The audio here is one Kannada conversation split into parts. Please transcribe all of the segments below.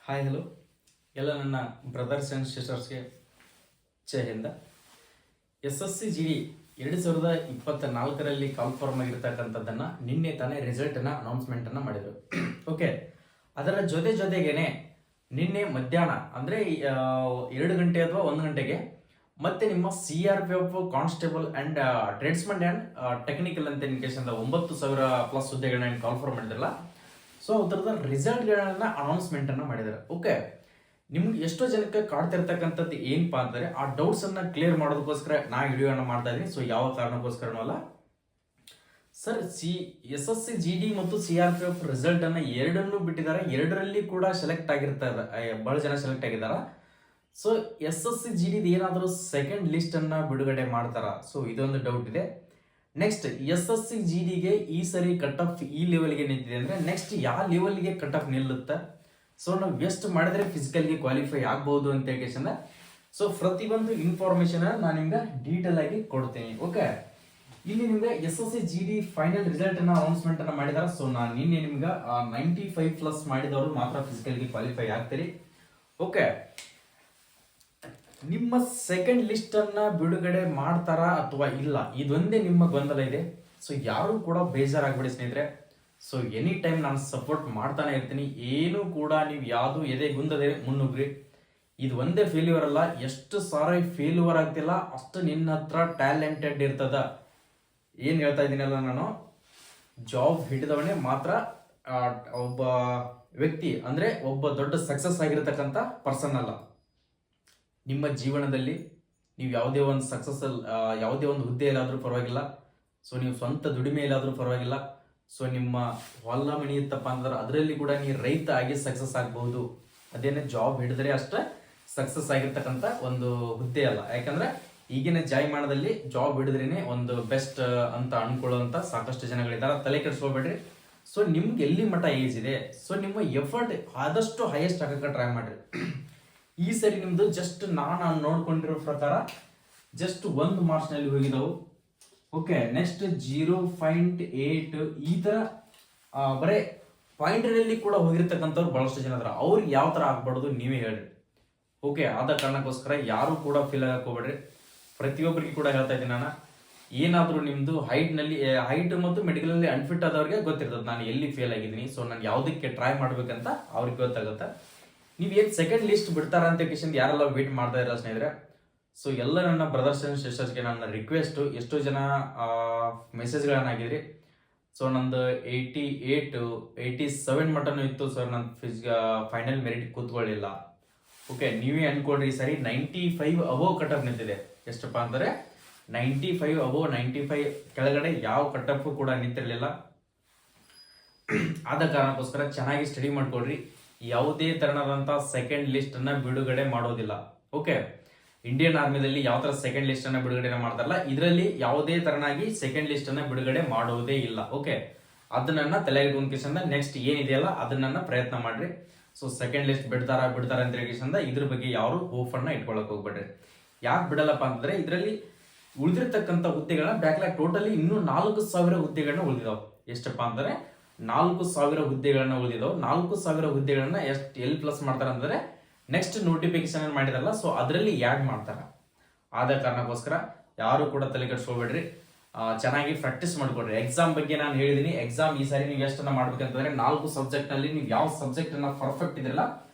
ಹಾಯ್ ಹಲೋ ಎಲ್ಲ ನನ್ನ ಬ್ರದರ್ಸ್ ಆ್ಯಂಡ್ ಸಿಸ್ಟರ್ಸ್ಗೆ ಜೈ ಹಿಂದ. SSC GD 2024ರಲ್ಲಿ ಕಾಲ್ಫಾರ್ಮ್ ಆಗಿರ್ತಕ್ಕಂಥದ್ದನ್ನು ನಿನ್ನೆ ತಾನೇ ರಿಸಲ್ಟನ್ನು ಅನೌನ್ಸ್ಮೆಂಟನ್ನು ಮಾಡಿದರು. ಓಕೆ, ಅದರ ಜೊತೆಗೇನೆ ನಿನ್ನೆ ಮಧ್ಯಾಹ್ನ ಅಂದರೆ 2 ಗಂಟೆ ಅಥವಾ 1 ಗಂಟೆಗೆ ಮತ್ತೆ ನಿಮ್ಮ CRPF constable and tradesman and technical ಅಂತ ಇನ್ ಕೇಸ್ 9,000+ ಹುದ್ದೆಗಳನ್ನ ಕಾಲ್ಫಾರ್ಮ್ ಮಾಡಿದ್ರಲ್ಲ, ಸೊ ಅದರದ ರಿಸಲ್ಟ್ಗಳನ್ನ ಅನೌನ್ಸ್ಮೆಂಟನ್ನು ಮಾಡಿದ್ದಾರೆ. ಓಕೆ, ನಿಮ್ಗೆ ಎಷ್ಟೋ ಜನಕ್ಕೆ ಕಾಡ್ತಿರ್ತಕ್ಕಂಥದ್ದು ಏನಪ್ಪಾ ಅಂದರೆ ಆ ಡೌಟ್ಸನ್ನು ಕ್ಲಿಯರ್ ಮಾಡೋದಕ್ಕೋಸ್ಕರ ನಾ ವಿಡಿಯೋನ ಮಾಡ್ತಾ ಇದ್ದೀನಿ. ಸೊ ಯಾವ ಕಾರಣಕ್ಕೋಸ್ಕರನೂ ಅಲ್ಲ ಸರ್, SSC GD ಮತ್ತು CRPF ರಿಸಲ್ಟನ್ನು ಎರಡನ್ನೂ ಬಿಟ್ಟಿದ್ದಾರೆ. ಎರಡರಲ್ಲಿ ಕೂಡ ಸೆಲೆಕ್ಟ್ ಆಗಿರ್ತಾರೆ, ಭಾಳ ಜನ ಸೆಲೆಕ್ಟ್ ಆಗಿದ್ದಾರೆ. ಸೊ SSC GD ಏನಾದರೂ ಸೆಕೆಂಡ್ ಲಿಸ್ಟನ್ನು ಬಿಡುಗಡೆ ಮಾಡ್ತಾರಾ? ಸೊ ಇದೊಂದು ಡೌಟ್ ಇದೆ. ನೆಕ್ಸ್ಟ್ SSC GDಗೆ ಈ ಸರಿ ಕಟ್ ಆಫ್ ಈ ಲೆವೆಲ್ಗೆ ನಿಂತಿದೆ ಅಂದರೆ ನೆಕ್ಸ್ಟ್ ಯಾವ ಲೆವೆಲ್ಗೆ ಕಟ್ ಆಫ್ ನಿಲ್ಲುತ್ತೆ? ಸೊ ನಾವು ಎಷ್ಟು ಮಾಡಿದ್ರೆ ಫಿಸಿಕಲ್ಗೆ ಕ್ವಾಲಿಫೈ ಆಗ್ಬೋದು ಅಂತ ಹೇಳಿ ಸೊ ಪ್ರತಿಯೊಂದು ಇನ್ಫಾರ್ಮೇಶನ್ ನಾನು ನಿಮ್ಗೆ ಡೀಟೇಲ್ ಆಗಿ ಕೊಡ್ತೀನಿ. ಓಕೆ, ಇಲ್ಲಿ ನಿಮ್ಗೆ SSC GD final result announcement ಅನ್ನ ಮಾಡಿದಾರೆ. ಸೊ ನಾನು ನಿನ್ನೆ ನಿಮ್ಗೆ 95+ ಮಾಡಿದವರು ಮಾತ್ರ ಫಿಸಿಕಲ್ಗೆ ಕ್ವಾಲಿಫೈ ಆಗ್ತೀರಿ. ಓಕೆ, ನಿಮ್ಮ ಸೆಕೆಂಡ್ ಲಿಸ್ಟ್ ಅನ್ನ ಬಿಡುಗಡೆ ಮಾಡ್ತಾರಾ ಅಥವಾ ಇಲ್ಲ, ಇದೊಂದೇ ನಿಮ್ಮ ಗೊಂದಲ ಇದೆ. ಸೊ ಯಾರು ಕೂಡ ಬೇಜಾರಾಗ್ಬಿಡಿ ಸ್ನೇಹಿತರೆ. ಸೊ ಎನಿ ಟೈಮ್ ನಾನು ಸಪೋರ್ಟ್ ಮಾಡ್ತಾನೆ ಇರ್ತೀನಿ. ಏನು ಕೂಡ ನೀವು ಯಾವುದು ಎದೆ ಗುಂದದೆ ಮುನ್ನುಗ್ರಿ. ಇದು ಒಂದೇ ಫೇಲ್ಯೂರ್ ಅಲ್ಲ, ಎಷ್ಟು ಸಾರಿ ಫೇಲ್ಯೂರ್ ಆಗ್ತಿಲ್ಲ ಅಷ್ಟು ನಿನ್ನ ಹತ್ರ ಟ್ಯಾಲೆಂಟೆಡ್ ಇರ್ತದ. ಏನು ಹೇಳ್ತಾ ಇದ್ದೀನಲ್ಲ, ನಾನು ಜಾಬ್ ಹಿಡಿದವನೇ ಮಾತ್ರ ಒಬ್ಬ ವ್ಯಕ್ತಿ ಅಂದರೆ ಒಬ್ಬ ದೊಡ್ಡ ಸಕ್ಸಸ್ ಆಗಿರ್ತಕ್ಕಂಥ ಪರ್ಸನ್ ಅಲ್ಲ. ನಿಮ್ಮ ಜೀವನದಲ್ಲಿ ನೀವು ಯಾವುದೇ ಒಂದು ಯಾವುದೇ ಒಂದು ಹುದ್ದೆಯಲ್ಲಾದರೂ ಪರವಾಗಿಲ್ಲ, ಸೊ ನೀವು ಸ್ವಂತ ದುಡಿಮೆಯಲ್ಲಾದರೂ ಪರವಾಗಿಲ್ಲ, ಸೊ ನಿಮ್ಮ ಹೊಲ ಮಣಿ ಇತ್ತಪ್ಪ ಅಂದ್ರೆ ಅದರಲ್ಲಿ ಕೂಡ ನೀವು ರೈತ ಆಗಿ ಸಕ್ಸಸ್ ಆಗಬಹುದು. ಅದೇನೇ ಜಾಬ್ ಹಿಡಿದ್ರೆ ಅಷ್ಟೇ ಸಕ್ಸಸ್ ಆಗಿರ್ತಕ್ಕಂಥ ಒಂದು ಹುದ್ದೆ ಅಲ್ಲ. ಯಾಕಂದ್ರೆ ಈಗಿನ ಜಾಯಮಾನದಲ್ಲಿ ಜಾಬ್ ಹಿಡಿದ್ರೇನೆ ಒಂದು ಬೆಸ್ಟ್ ಅಂತ ಅನ್ಕೊಳ್ಳುವಂಥ ಸಾಕಷ್ಟು ಜನಗಳಿದ್ದಾರೆ. ತಲೆ ಕೆಡಿಸ್ಕೋಬೇಡ್ರಿ. ಸೊ ನಿಮ್ಗೆ ಎಲ್ಲಿ ಮಟ್ಟ ಏಜ್ ಇದೆ, ಸೊ ನಿಮ್ಮ ಎಫರ್ಟ್ ಆದಷ್ಟು ಹೈಯೆಸ್ಟ್ ಆಗಕ್ಕೆ ಟ್ರೈ ಮಾಡ್ರಿ. ಈ ಸರಿ ನಿಮ್ದು ಜಸ್ಟ್ ನಾನು ನೋಡ್ಕೊಂಡಿರೋ ಪ್ರಕಾರ ಜಸ್ಟ್ 1 ಮಾರ್ಕ್ಸ್ನಲ್ಲಿ ಹೋಗಿದ್ದವು. ಓಕೆ, ನೆಕ್ಸ್ಟ್ 0.8 ಈ ತರ ಬರೇ ಪಾಯಿಂಟ್ನಲ್ಲಿ ಕೂಡ ಹೋಗಿರ್ತಕ್ಕಂಥವ್ರು ಬಹಳಷ್ಟು ಜನ ಅದ್ರ. ಅವ್ರಿಗೆ ಯಾವ ತರ ಆಗ್ಬಾರ್ದು ನೀವೇ ಹೇಳ್ರಿ. ಓಕೆ, ಆದ ಕಾರಣಕ್ಕೋಸ್ಕರ ಯಾರು ಕೂಡ ಫೀಲ್ ಆಗಕ್ಕೆ ಹೋಗ್ಬೇಡ್ರಿ. ಪ್ರತಿಯೊಬ್ಬರಿಗೆ ಕೂಡ ಹೇಳ್ತಾ ಇದ್ದೀನಿ ನಾನು, ಏನಾದರೂ ನಿಮ್ದು ಹೈಟ್ ಮತ್ತು ಮೆಡಿಕಲಲ್ಲಿ ಅನ್ಫಿಟ್ ಆದವ್ರಿಗೆ ಗೊತ್ತಿರ್ತದೆ ನಾನು ಎಲ್ಲಿ ಫೇಲ್ ಆಗಿದ್ದೀನಿ. ಸೊ ನಾನು ಯಾವುದಕ್ಕೆ ಟ್ರೈ ಮಾಡ್ಬೇಕಂತ ಅವ್ರಿಗೆ ಗೊತ್ತಾಗುತ್ತೆ. ನೀವು ಏನು ಸೆಕೆಂಡ್ ಲಿಸ್ಟ್ ಬಿಡ್ತಾರ ಅಂತ ಕಿಶನ್ ಯಾರೆಲ್ಲ ವೇಟ್ ಮಾಡ್ತಾ ಇರೋ ಸ್ನೇಹಿತರೆ, ಸೊ ಎಲ್ಲ ನನ್ನ ಬ್ರದರ್ಸ್ ಆ್ಯಂಡ್ ಸಿಸ್ಟರ್ಸ್ಗೆ ನನ್ನ ರಿಕ್ವೆಸ್ಟು, ಎಷ್ಟೋ ಜನ ಮೆಸೇಜ್ಗಳನ್ನಾಗಿದ್ರಿ. ಸೊ ನಂದು 88, 87 ಮಟನೂ ಇತ್ತು ಸರ್, ನನ್ನ ಫೈನಲ್ ಮೆರಿಟ್ ಕೂತ್ಕೊಳ್ಳಿಲ್ಲ. ಓಕೆ, ನೀವೇ ಅನ್ಕೊಳ್ರಿ, ಸರಿ 95 ಅಬೋವ್ ಕಟ್ ಆಫ್ ನಿಂತಿದೆ. ಎಷ್ಟಪ್ಪ ಅಂದರೆ 95 ಅಬೋವ್, 95 ಕೆಳಗಡೆ ಯಾವ ಕಟ್ ಆಫ್ ಕೂಡ ನಿಂತಿರಲಿಲ್ಲ. ಆದ ಕಾರಣಕ್ಕೋಸ್ಕರ ಚೆನ್ನಾಗಿ ಸ್ಟಡಿ ಮಾಡ್ಕೊಳ್ರಿ. ಯಾವುದೇ ತರನಾದಂಥ ಸೆಕೆಂಡ್ ಲಿಸ್ಟ್ ಅನ್ನ ಬಿಡುಗಡೆ ಮಾಡೋದಿಲ್ಲ. ಓಕೆ, ಇಂಡಿಯನ್ ಆರ್ಮಿದಲ್ಲಿ ಯಾವ ತರ ಸೆಕೆಂಡ್ ಲಿಸ್ಟ್ ಅನ್ನ ಬಿಡುಗಡೆ ಮಾಡ್ತಾರಲ್ಲ, ಇದರಲ್ಲಿ ಯಾವುದೇ ತರನಾಗಿ ಸೆಕೆಂಡ್ ಲಿಸ್ಟ್ ಅನ್ನ ಬಿಡುಗಡೆ ಮಾಡೋದೇ ಇಲ್ಲ. ಓಕೆ, ಅದನ್ನ ತಲೆಗಿಟ್ಕೊಂಡ್ ನೆಕ್ಸ್ಟ್ ಏನಿದೆಯಲ್ಲ ಅದನ್ನ ಪ್ರಯತ್ನ ಮಾಡ್ರಿ. ಸೊ ಸೆಕೆಂಡ್ ಲಿಸ್ಟ್ ಬಿಡ್ತಾರ ಅಂತ ಹೇಳಿ ಇದ್ರ ಬಗ್ಗೆ ಯಾರು ಹೋಪ್ ಅನ್ನ ಇಟ್ಕೊಳಕ್ ಹೋಗ್ಬೇಡ್ರಿ. ಯಾಕೆ ಬಿಡಲ್ಲಪ್ಪ ಅಂತಂದ್ರೆ ಇದರಲ್ಲಿ ಉಳಿದಿರ್ತಕ್ಕಂಥ ಹುದ್ದೆಗಳನ್ನ ಬ್ಯಾಕ್ಲಾಗ್ ಟೋಟಲಿ ಇನ್ನೂ 4,000 ಹುದ್ದೆಗಳನ್ನ ಉಳಿದಿದಾವೆ. ಎಷ್ಟಪ್ಪ ಅಂದ್ರೆ 4,000 ಹುದ್ದೆಗಳನ್ನ ಉಳಿದಿದಾವೆ. 4,000 ಹುದ್ದೆಗಳನ್ನ ಎಲ್ಲಿ ಪ್ಲಸ್ ಮಾಡ್ತಾರೆ ಅಂದ್ರೆ ನೆಕ್ಸ್ಟ್ ನೋಟಿಫಿಕೇಶನ್ ಮಾಡಿದಾರಲ್ಲ, ಸೊ ಅದರಲ್ಲಿ ಆ್ಯಡ್ ಮಾಡ್ತಾರೆ. ಆದ ಕಾರಣಕ್ಕೋಸ್ಕರ ಯಾರು ಕೂಡ ತಲೆ ಕೆಡಿಸ್ಕೊಬೇಡ್ರಿ. ಚೆನ್ನಾಗಿ ಪ್ರಾಕ್ಟೀಸ್ ಮಾಡ್ಕೊಡ್ರಿ. ಎಕ್ಸಾಮ್ ಬಗ್ಗೆ ನಾನು ಹೇಳಿದೀನಿ. ಎಕ್ಸಾಮ್ ಈ ಸಾರಿ ನೀವು ಎಷ್ಟನ್ನ ಮಾಡ್ಬೇಕಂತಂದ್ರೆ 4 ಸಬ್ಜೆಕ್ಟ್ ನಲ್ಲಿ ನೀವು ಯಾವ ಸಬ್ಜೆಕ್ಟ್ ಅನ್ನ ಪರ್ಫೆಕ್ಟ್ ಇದ್ರಲ್ಲ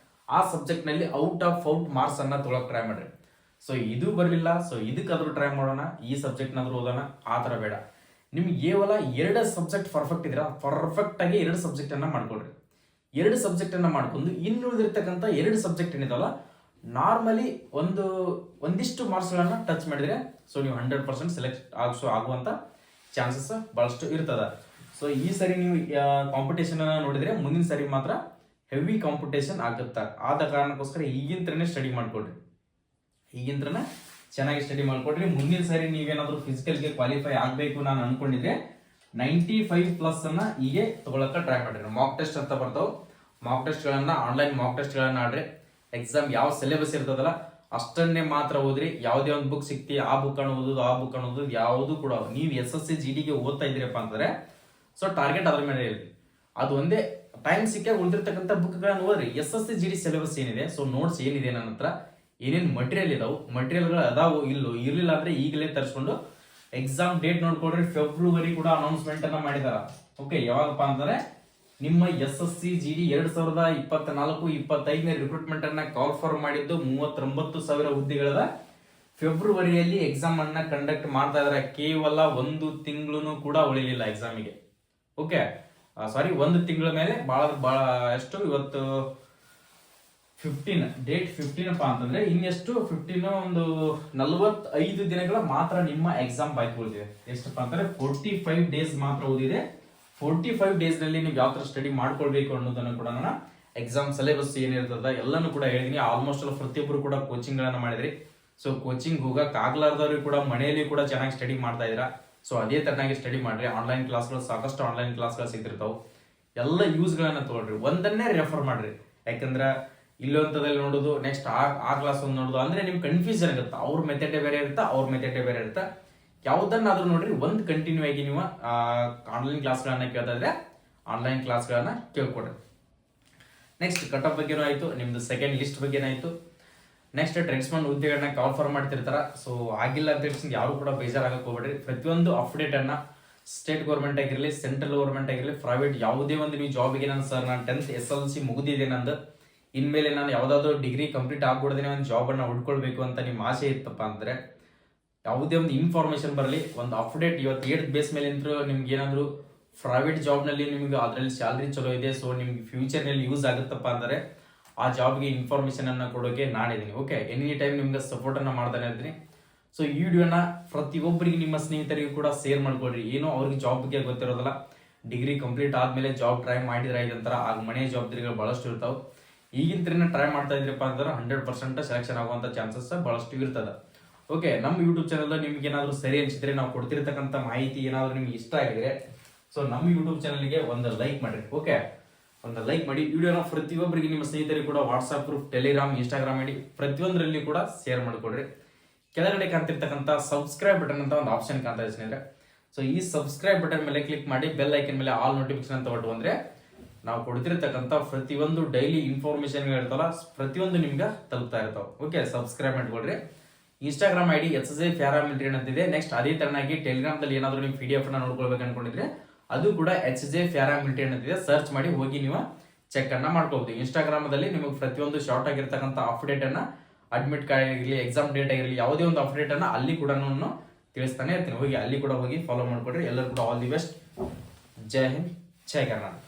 ಆ ಸಬ್ಜೆಕ್ಟ್ ನಲ್ಲಿ ಔಟ್ ಮಾರ್ಕ್ಸ್ ಅನ್ನ ತೊಗೊಳಕ್ ಟ್ರೈ ಮಾಡ್ರಿ. ಸೊ ಇದು ಬರಲಿಲ್ಲ, ಸೊ ಇದಕ್ಕಾದ್ರೂ ಟ್ರೈ ಮಾಡೋಣ, ಈ ಸಬ್ಜೆಕ್ಟ್ನಾದ್ರೂ ಓದೋಣ, ಆ ಥರ ಬೇಡ. ನಿಮ್ಗೆ ಕೇವಲ 2 ಸಬ್ಜೆಕ್ಟ್ ಪರ್ಫೆಕ್ಟ್ ಇದ್ದೀರಾ, ಪರ್ಫೆಕ್ಟ್ ಆಗಿ 2 ಸಬ್ಜೆಕ್ಟ್ ಅನ್ನ ಮಾಡ್ಕೊಡ್ರಿ. 2 ಸಬ್ಜೆಕ್ಟ್ ಅನ್ನ ಮಾಡ್ಕೊಂಡು ಇನ್ನುಳಿದಿರ್ತಕ್ಕಂಥ 2 ಸಬ್ಜೆಕ್ಟ್ ಏನಿದಾವಲ್ಲ ನಾರ್ಮಲಿ ಒಂದಿಷ್ಟು ಮಾರ್ಕ್ಸ್ ಗಳನ್ನ ಟಚ್ ಮಾಡಿದ್ರೆ ಸೊ ನೀವು 100% ಸೆಲೆಕ್ಟ್ ಆಗುವಂತ ಚಾನ್ಸಸ್ ಬಹಳಷ್ಟು ಇರ್ತದ. ಸೊ ಈ ಸರಿ ನೀವು ಕಾಂಪಿಟೇಷನ್ ಅನ್ನ ನೋಡಿದ್ರೆ ಮುಂದಿನ ಸರಿ ಮಾತ್ರ ಹೆವಿ ಕಾಂಪಿಟೇಷನ್ ಆಗುತ್ತಾ. ಆದ ಕಾರಣಕ್ಕೋಸ್ಕರ ಈಗಿಂತ್ರನೇ ಸ್ಟಡಿ ಮಾಡ್ಕೊಡ್ರಿ. ಈಗಿಂತ್ರನ ಚೆನ್ನಾಗಿ ಸ್ಟಡಿ ಮಾಡ್ಕೊಡ್ರಿ. ಮುಂದಿನ ಸಾರಿ ನೀವೇನಾದ್ರೂ ಫಿಸಿಕಲ್ಗೆ ಕ್ವಾಲಿಫೈ ಆಗಬೇಕು ನಾನು ಅನ್ಕೊಂಡಿದ್ರೆ 95+ ಅನ್ನ ಹೀಗೆ ತಗೊಳಕ ಟ್ರೈ ಮಾಡ್ರಿ. ಮಾಕ್ ಟೆಸ್ಟ್ ಅಂತ ಬರ್ತಾವ, ಮಾಕ್ ಟೆಸ್ಟ್ಗಳನ್ನ ಆನ್ಲೈನ್ ಮಾಕ್ ಟೆಸ್ಟ್ಗಳನ್ನ ಆಡ್ರಿ. ಎಕ್ಸಾಮ್ ಯಾವ ಸಿಲೆಬಸ್ ಇರ್ತದಲ್ಲ ಅಷ್ಟನ್ನೇ ಮಾತ್ರ ಓದ್ರಿ. ಯಾವುದೇ ಒಂದು ಬುಕ್ ಸಿಕ್ತಿ ಆ ಬುಕ್ ಅನ್ನು ಓದೋದು ಯಾವುದು ಕೂಡ ನೀವು SSC GDಗೆ ಓದ್ತಾ ಇದ್ದೀರಪ್ಪ ಅಂತಂದ್ರೆ ಸೊ ಟಾರ್ಗೆಟ್ ಅದ್ರ ಮೇಲೆ ಇರಲಿ. ಅದು ಒಂದೇ ಟೈಮ್ ಸಿಕ್ಕಾಗ ಉಳಿದಿರ್ತಕ್ಕಂಥ ಬುಕ್ಗಳನ್ನ ಓದ್ರಿ. SSC GD ಸಿಲೆಬಸ್ ಏನಿದೆ, ಸೊ ನೋಟ್ಸ್ ಏನಿದೆ ನನ್ನ ಹತ್ರ, ಏನೇನು ಮಟೀರಿಯಲ್ ಇದಾವೆ, ಮಟೀರಿಯಲ್ಗಳು ಅದಾವು ಇಲ್ಲೋ, ಇರಲಿಲ್ಲ ಅಂದ್ರೆ ಈಗಲೇ ತರಿಸ್ಕೊಂಡು ಎಕ್ಸಾಮ್ ಡೇಟ್ ನೋಡ್ಕೊಡ್ರಿ. ಫೆಬ್ರವರಿ ಕೂಡ ಅನೌನ್ಸ್ಮೆಂಟ್ ಅನ್ನ ಮಾಡಿದಾರ. ಓಕೆ, ಯಾವಾಗಪ್ಪ ಅಂದ್ರೆ ನಿಮ್ಮ SSC GD 2024-25 ರಿಕ್ರೂಟ್ಮೆಂಟ್ ಅನ್ನ ಕಾಲ್ ಫಾರ್ ಮಾಡಿದ್ದು 39,000 ಹುದ್ದೆಗಳದ. ಫೆಬ್ರವರಿಯಲ್ಲಿ ಎಕ್ಸಾಮ್ ಅನ್ನ ಕಂಡಕ್ಟ್ ಮಾಡ್ತಾ ಇದಾರೆ. ಕೇವಲ 1 ತಿಂಗಳು ಕೂಡ ಉಳಿಲಿಲ್ಲ ಎಕ್ಸಾಮಿಗೆ. ಓಕೆ, ಸಾರಿ, 1 ತಿಂಗಳ ಮೇಲೆ ಬಹಳ ಎಷ್ಟು, ಇವತ್ತು 15 ಡೇಟ್ 15 ಅಂತಂದ್ರೆ ಇನ್ನೆಷ್ಟು 15 ಒಂದು 45 ದಿನಗಳ ಮಾತ್ರ ನಿಮ್ಮ ಎಕ್ಸಾಮ್ ಬಾಕಿ ಉಳಿದಿದೆ. ಎಷ್ಟಪ್ಪ ಅಂತಂದ್ರೆ 45 ಡೇಸ್ ಮಾತ್ರ ಉಳಿದಿದೆ. 45 ಡೇಸ್ ನಲ್ಲಿ ನೀವು ಯಾವ ತರ ಸ್ಟಡಿ ಮಾಡ್ಕೊಳ್ಬೇಕು ಅನ್ನೋದನ್ನು ಕೂಡ ನಾನು ಎಕ್ಸಾಮ್ ಸಿಲೆಬಸ್ ಏನಿರ್ತದ ಎಲ್ಲಾನು ಕೂಡ ಹೇಳಿದೀನಿ. ಆಲ್ಮೋಸ್ಟ್ ಪ್ರತಿಯೊಬ್ಬರು ಕೂಡ ಕೋಚಿಂಗ್ ಗಳನ್ನ ಮಾಡಿದ್ರಿ. ಸೊ ಕೋಚಿಂಗ್ ಹೋಗಕ್ ಆಗ್ಲಾರ್ದವ್ರು ಕೂಡ ಮನೆಯಲ್ಲಿ ಕೂಡ ಚೆನ್ನಾಗಿ ಸ್ಟಡಿ ಮಾಡ್ತಾ ಇದ್ದೀರಾ. ಸೊ ಅದೇ ತರನಾಗಿ ಸ್ಟಡಿ ಮಾಡ್ರಿ. ಆನ್ಲೈನ್ ಕ್ಲಾಸ್ಗಳು ಸಾಕಷ್ಟು ಆನ್ಲೈನ್ ಕ್ಲಾಸ್ಗಳು ಸಿಗ್ತಿರ್ತಾವೆ. ಎಲ್ಲ ಯೂಸ್ ಗಳನ್ನ ತಗೊಳ್ರಿ, ಒಂದನ್ನೇ ರೆಫರ್ ಮಾಡ್ರಿ. ಯಾಕಂದ್ರೆ ಇಲ್ಲೊಂತದಲ್ಲಿ ನೋಡೋದು, ನೆಕ್ಸ್ಟ್ ಆ ಕ್ಲಾಸ್ ಒಂದು ನೋಡೋದು ಅಂದ್ರೆ ನಿಮ್ಗೆ ಕನ್ಫ್ಯೂಷನ್ ಆಗುತ್ತೆ. ಅವ್ರ ಮೆಥಡೇ ಬೇರೆ ಇರುತ್ತೆ, ಅವ್ರ ಮೆಥಡೇ ಬೇರೆ ಇರುತ್ತೆ. ಯಾವುದನ್ನಾದ್ರೂ ನೋಡ್ರಿ, ಒಂದು ಕಂಟಿನ್ಯೂ ಆಗಿ ನೀವು ಆನ್ಲೈನ್ ಕ್ಲಾಸ್ಗಳನ್ನ ಕೇಳ್ತಾ ಇದ್ರೆ ಆನ್ಲೈನ್ ಕ್ಲಾಸ್ಗಳನ್ನ ಕೇಳ್ಕೊಡ್ರಿ. ನೆಕ್ಸ್ಟ್ ಕಟ್ ಆಫ್ ಬಗ್ಗೆನೂ ಆಯ್ತು, ನಿಮ್ದು ಸೆಕೆಂಡ್ ಲಿಸ್ಟ್ ಬಗ್ಗೆನಾಯ್ತು. ನೆಕ್ಸ್ಟ್ ಟ್ರೆಡ್ಸ್ಮನ್ ಹುದ್ದೆಗಳನ್ನ ಕಾಲ್ ಫಾರ್ ಮಾಡ್ತಿರ್ತಾರ. ಸೊ ಆಗಿಲ್ಲ ಅಂತ ಹೇಳಿ ಯಾರು ಕೂಡ ಬೇಜಾರಾಗಕ್ಕೆ ಹೋಗ್ಬೇಡ್ರಿ. ಪ್ರತಿಯೊಂದು ಅಪ್ಡೇಟ್ ಅನ್ನ ಸ್ಟೇಟ್ ಗೌರ್ಮೆಂಟ್ ಆಗಿರಲಿ, ಸೆಂಟ್ರಲ್ ಗೌರ್ಮೆಂಟ್ ಆಗಿರಲಿ, ಪ್ರೈವೇಟ್ ಯಾವುದೇ ಒಂದು ನೀವು ಜಾಬ್ಗೆ ನಾನು ಸರ್ ನಾನು 10th SLC ಮುಗಿದಿದೆ ನಂದು, ಇನ್ಮೇಲೆ ನಾನು ಯಾವ್ದಾದ್ರು ಡಿಗ್ರಿ ಕಂಪ್ಲೀಟ್ ಆಗ್ಬಿಡ್ದೇನೆ ಒಂದು ಜಾಬ್ ಅನ್ನ ಹುಡ್ಕೊಳ್ಬೇಕು ಅಂತ ನಿಮ್ಮ ಆಸೆ ಇತ್ತಪ್ಪ ಅಂದ್ರೆ, ಯಾವುದೇ ಒಂದು ಇನ್ಫಾರ್ಮೇಶನ್ ಬರಲಿ, ಒಂದು ಅಪ್ಡೇಟ್ ಇವತ್ತು 8th ಬೇಸ್ ಮೇಲೆ ನಿಮ್ಗೆ ಏನಾದ್ರು ಪ್ರೈವೇಟ್ ಜಾಬ್ ನಲ್ಲಿ ನಿಮ್ಗೆ ಅದರಲ್ಲಿ ಸ್ಯಾಲರಿ ಚಲೋ ಇದೆ, ಸೊ ನಿಮ್ಗೆ ಫ್ಯೂಚರ್ ನಲ್ಲಿ ಯೂಸ್ ಆಗುತ್ತಪ್ಪ ಅಂದ್ರೆ ಆ ಜಾಬ್ಗೆ ಇನ್ಫಾರ್ಮೇಶನ್ ಅನ್ನ ಕೊಡೋಕೆ ನಾನಿದ್ದೀನಿ. ಓಕೆ, ಎನಿ ಟೈಮ್ ನಿಮ್ಗೆ ಸಪೋರ್ಟ್ ಅನ್ನ ಮಾಡ್ತಾನೆ ಇರ್ತೀನಿ. ಸೊ ಈ ವಿಡಿಯೋನ ಪ್ರತಿಯೊಬ್ಬರಿಗೆ ನಿಮ್ಮ ಸ್ನೇಹಿತರಿಗೂ ಕೂಡ ಶೇರ್ ಮಾಡ್ಕೊಡ್ರಿ. ಏನೋ ಅವ್ರಿಗೆ ಜಾಬ್ ಬಗ್ಗೆ ಗೊತ್ತಿರೋದಲ್ಲ, ಡಿಗ್ರಿ ಕಂಪ್ಲೀಟ್ ಆದ್ಮೇಲೆ ಜಾಬ್ ಟ್ರೈ ಮಾಡಿದ್ರೆ ಇದಂತರ ಆಗ ಮನೆ ಜವಾಬ್ದಾರಿಗಳು ಬಹಳಷ್ಟು ಇರ್ತಾವೆ. ಈಗಿನ ಟ್ರೈ ಮಾಡ್ತಾ ಇದ್ರಪ್ಪ ಅಂದ್ರೆ 100% ಸೆಲೆಕ್ಷನ್ ಆಗುವಂತ ಚಾನ್ಸಸ್ ಬಹಳಷ್ಟು ಇರ್ತದೆ. ಓಕೆ, ನಮ್ಮ ಯೂಟ್ಯೂಬ್ ಚಾನಲ್ ನಿಮ್ಗೆ ಏನಾದ್ರು ಸರಿ ಅನ್ಸಿದ್ರೆ, ನಾವು ಕೊಡ್ತಿರ್ತಕ್ಕಂಥ ಮಾಹಿತಿ ಏನಾದ್ರು ನಿಮ್ಗೆ ಇಷ್ಟ ಆಗಿದ್ರೆ, ಸೊ ನಮ್ಮ ಯೂಟ್ಯೂಬ್ ಚಾನಲ್ಗೆ ಒಂದು ಲೈಕ್ ಮಾಡ್ರಿ. ಓಕೆ, ಒಂದು ಲೈಕ್ ಮಾಡಿ. ವಿಡಿಯೋನ ಪ್ರತಿಯೊಬ್ಬರಿಗೆ ನಿಮ್ಮ ಸ್ನೇಹಿತರಿಗೆ ಕೂಡ ವಾಟ್ಸ್ಆಪ್ ಗ್ರೂಪ್, ಟೆಲಿಗ್ರಾಮ್, ಇನ್ಸ್ಟಾಗ್ರಾಮ್ ಮಾಡಿ ಪ್ರತಿಯೊಂದರಲ್ಲಿ ಕೂಡ ಶೇರ್ ಮಾಡ್ಕೊಡ್ರಿ. ಕೆಳಗಡೆ ಕಾಣ್ತಿರ್ತಕ್ಕಂಥ ಸಬ್ಸ್ಕ್ರೈಬ್ ಬಟನ್ ಅಂತ ಒಂದು ಆಪ್ಷನ್ ಕಾಣ್ತಾ ಇದೆ ಸ್ನೇಹಿತರೆ. ಸೊ ಈ ಸಬ್ಸ್ಕ್ರೈಬ್ ಬಟನ್ ಮೇಲೆ ಕ್ಲಿಕ್ ಮಾಡಿ ಬೆಲ್ ಐಕನ್ ಮೇಲೆ ಆಲ್ ನೋಟಿಫಿಕೇಶನ್ ಅಂತ ಹೊಟ್ಟು ಅಂದ್ರೆ ನಾವು ಕೊಡ್ತಿರ್ತಕ್ಕಂಥ ಪ್ರತಿಯೊಂದು ಡೈಲಿ ಇನ್ಫಾರ್ಮೇಶನ್ ಇರ್ತಲ್ಲ, ಪ್ರತಿಯೊಂದು ನಿಮ್ಗೆ ತಲುಪ್ತಾ ಇರ್ತಾವೆ. ಓಕೆ, ಸಬ್ಸ್ಕ್ರೈಬ್ ಮಾಡ್ಕೊಡ್ರಿ. ಇನ್ಸ್ಟಾಗ್ರಾಮ್ ಐಡಿ SSA ಪ್ಯಾರಾಮಿಲಿಟರಿ ಅಂತಿದೆ. ನೆಕ್ಸ್ಟ್ ಅದೇ ತರನಾಗಿ ಟೆಲಿಗ್ರಾಮ್ದಲ್ಲಿ ಏನಾದ್ರು ನೀವು PDF ನ ನೋಡ್ಕೊಳ್ಬೇಕು ಅನ್ಕೊಂಡಿದ್ರೆ ಅದು ಕೂಡ SSA ಪ್ಯಾರಾಮಿಲಿಟರಿ ಅಂತಿದೆ. ಸರ್ಚ್ ಮಾಡಿ ಹೋಗಿ ನೀವು ಚೆಕ್ ಅನ್ನ ಮಾಡ್ಕೋಬಹುದು. ಇನ್ಸ್ಟಾಗ್ರಾಮದಲ್ಲಿ ನಿಮಗೆ ಪ್ರತಿಯೊಂದು ಶಾರ್ಟ್ ಆಗಿರ್ತಕ್ಕಂಥ ಅಪ್ಡೇಟ್ ಅನ್ನ, ಅಡ್ಮಿಟ್ ಕಾರ್ಡ್ ಆಗಿರಲಿ, ಎಕ್ಸಾಮ್ ಡೇಟ್ ಆಗಿರಲಿ, ಯಾವುದೇ ಒಂದು ಅಪ್ಡೇಟ್ ಅನ್ನ ಅಲ್ಲಿ ಕೂಡ ತಿಳಿಸ್ತಾನೆ ಇರ್ತೀನಿ. ಹೋಗಿ ಅಲ್ಲಿ ಕೂಡ ಹೋಗಿ ಫಾಲೋ ಮಾಡ್ಕೊಡ್ರಿ. ಎಲ್ಲರೂ ಕೂಡ all the best. Jai Hind, Jai Karnataka.